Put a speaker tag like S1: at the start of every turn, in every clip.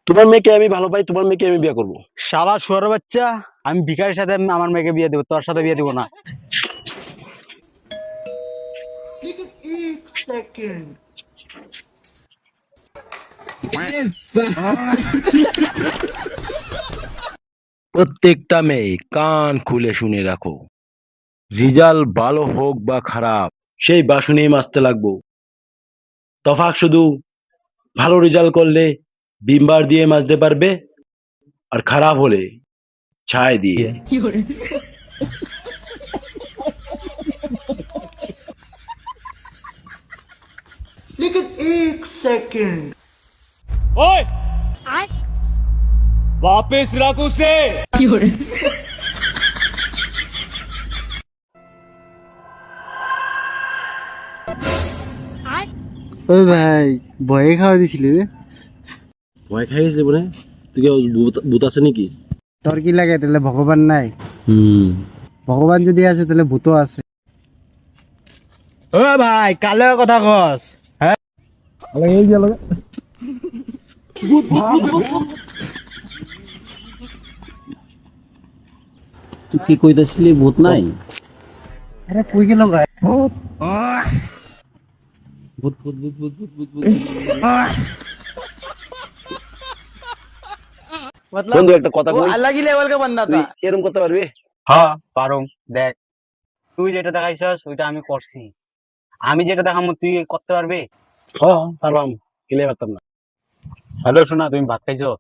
S1: তোমার মেয়েকে আমি ভালো পাই, তোমার মেয়েকে আমি বিয়ে করবো।
S2: শালা শুয়ার বাচ্চা, আমি ভিখারির সাথে আমার মেয়েকে বিয়ে দেবো, তোর সাথে বিয়ে দেবো না।
S1: প্রত্যেকটা মেয়ে কান খুলে শুনে রাখো, রেজাল্ট ভালো হোক বা খারাপ, সেই বাসনেই মাজতে লাগবো। তফাৎ শুধু ভালো রেজাল্ট করলে বিমবার দিয়ে মাজতে পারবে, আর খারাপ হলে ছাই দিয়ে।
S3: लेकिन एक सेकंड
S4: ओए वापस रख उसे।
S2: ওই ভাই, ভয়ে খাওয়া দিছিলি রে?
S1: ভয় খাই গেছে বলে? তুই কি ভূত আছে নাকি?
S2: তোর কি লাগে, তাহলে ভগবান নাই?
S1: হুম।
S2: ভগবান যদি আছে তাহলে ভূতও আছে। ও ভাই, কালে কথা কস? হ্যাঁ,
S1: তুই কি কইতাছিলি ভূত নাই?
S2: আরে কই গেল ভাই?
S1: ভূত ভূত ভূত ভূত ভূত ভূত ভূত। বন্ধু একটা কথা কই,
S2: अलग ही लेवल का बंदा
S1: তুই
S2: था।
S1: এরকম করতে পারবি?
S2: হ্যাঁ পারুম। দেখ, তুই যেটা দেখাইছস ওইটা আমি করছি, আমি যেটা দেখাবো তুই করতে পারবি?
S1: হ্যাঁ পারবাম, গেলে পারতাম না।
S2: হ্যালো শোনা, তুমি ভাত খাইছো?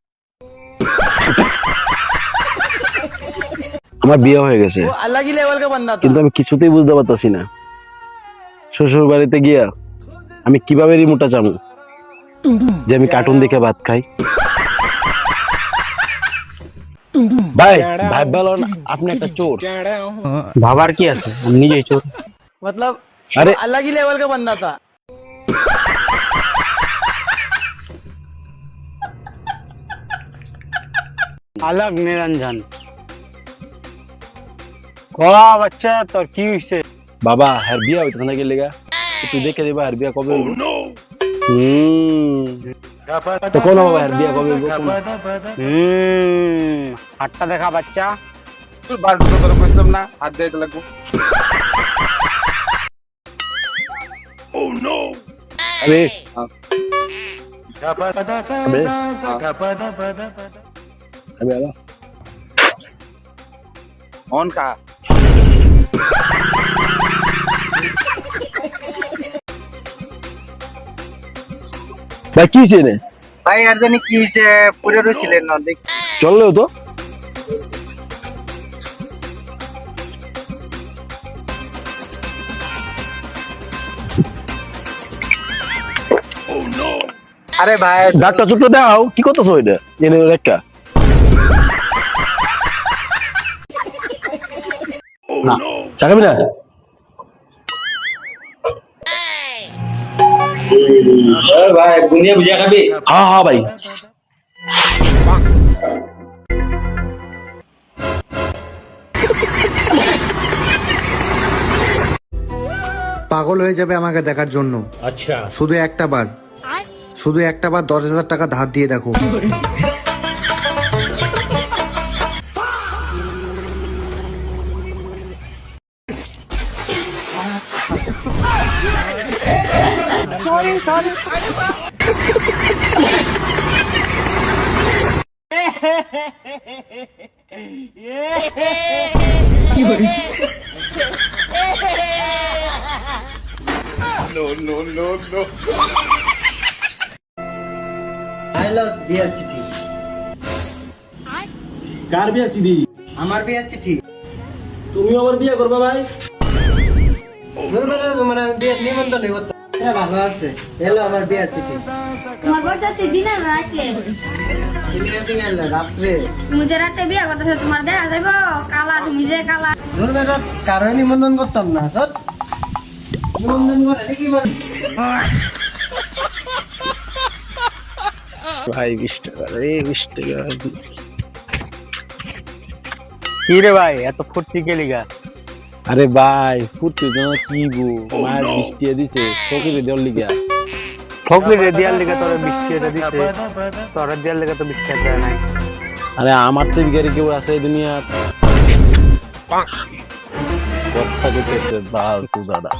S1: আমার বিয়ে হয়ে গেছে,
S2: अलग ही लेवल का बंदा
S1: কিন্তু আমি কিছুতেই বুঝতে পারতাছি না শ্বশুর বাড়িতে গিয়া আমি কিভাবে রিমোটটা চামু যে আমি কার্টুন দেখে ভাত খাই। ভাই ভাই বলেন আপনি একটা চোর।
S2: ভাবার কি আছে, আমি নিজেই চোর।
S3: मतलब
S1: আরে
S3: अलग ही लेवल का बंदा था।
S2: अलग निरंजन। ক বাচ্চা, তোর কি হইছে?
S1: বাবা হ্যার বিয়া হইতেছে নাকি লেগা, তুই দেখে দিবা হ্যার বিয়া কবে হইব। তো কোন বাবা হ্যার বিয়া কবে হইব?
S2: হাতটা দেখা বাচ্চা।
S4: না হাত দিয়ে লাগবো।
S1: আরে আবে আবে
S4: ऑन का
S1: ভাই কি চেনে
S3: ভাই আর জানি কি হইছে, পড়ে রইছিলেন না দেখছি।
S1: চললেও তো।
S3: আরে ভাই
S1: ডাক্তার চোখটা দেখাও, কি করতেছো এটা জেনে রেখা? না চাকাবি না?
S3: ভাই বুনিয়া বুঝিয়া খাবি?
S1: হ্যাঁ হ্যাঁ ভাই।
S5: পাগল হয়ে যাবে আমাকে দেখার জন্য।
S4: अच्छा
S5: শুধু একটা বার, শুধু একটা বার 10,000 টাকা ধার দিয়ে দেখো।
S3: বিয়ার চিঠি।
S1: কার বিয়া সিডি?
S3: আমার বিয়ার চিঠি।
S1: তুমি আমার বিয়া করবা ভাই?
S3: তোমার আমি বিয়ের নিমন্ত্রণ নেব। হ্যাঁ ভালো আছে, এলো আমার বিয়ার চিঠি।
S6: তোমার বলতে দিনে রাতে
S3: দিনে দিনে এলো রাত্রে।
S6: তুমি যে রাতে বিয়া করতেছো, তোমার দেখা যাইব কালা, তুমি যে কালা।
S3: কারো নিমন্ত্রণ করতাম না। নিমন্ত্রণ করে নাকি
S1: ভাই 20 টাকা রে, 20 টাকা।
S2: কি রে ভাই, এত ফুর্তি কে লিগা?
S1: আরে ভাই ফুটতে তো কি গো, মায়ের বৃষ্টি দিছে ফকিরে দেওয়ার লিগা।
S2: ফকরিরে দিয়ার লেগে তোর 20 টাকা দিতে, তোর দিয়ার লেগে তো 20 টাকা দেয় নাই।
S1: আরে আমার তো বিকারি কেউ আছে এই দুনিয়ার। কথা কইতেছে বাল তু দাদা।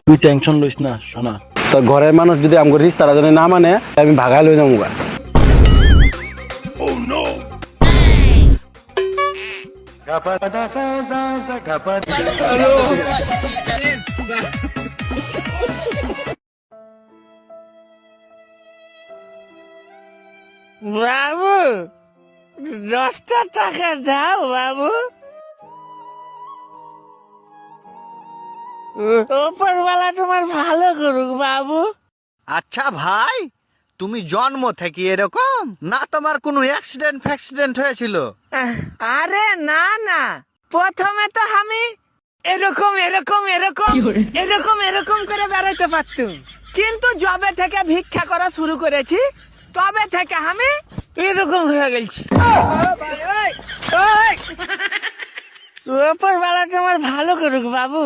S1: তুই টেনশন লইস না শোনা, তোর ঘরের মানুষ যদি আমগো রিস তারা জানে না মানে আমি ভাগাই লই যাবো গা।
S7: বাবু 10টা টাকা দাও বাবু। ওপরওয়ালা তোমার ভালো করুক বাবু।
S8: আচ্ছা ভাই, তুমি জন্ম থেকে এরকম না তোমার কোনো অ্যাক্সিডেন্ট হয়েছিল?
S7: আরে না না, প্রথমে তো আমি এরকম এরকম এরকম এরকম এরকম করে বেড়াইতে পারতুম, কিন্তু যবে থেকে ভিক্ষা করা শুরু করেছি তবে থেকে আমি এরকম হয়ে গেছি। ওপরওয়ালা তোমার ভালো করুক বাবু।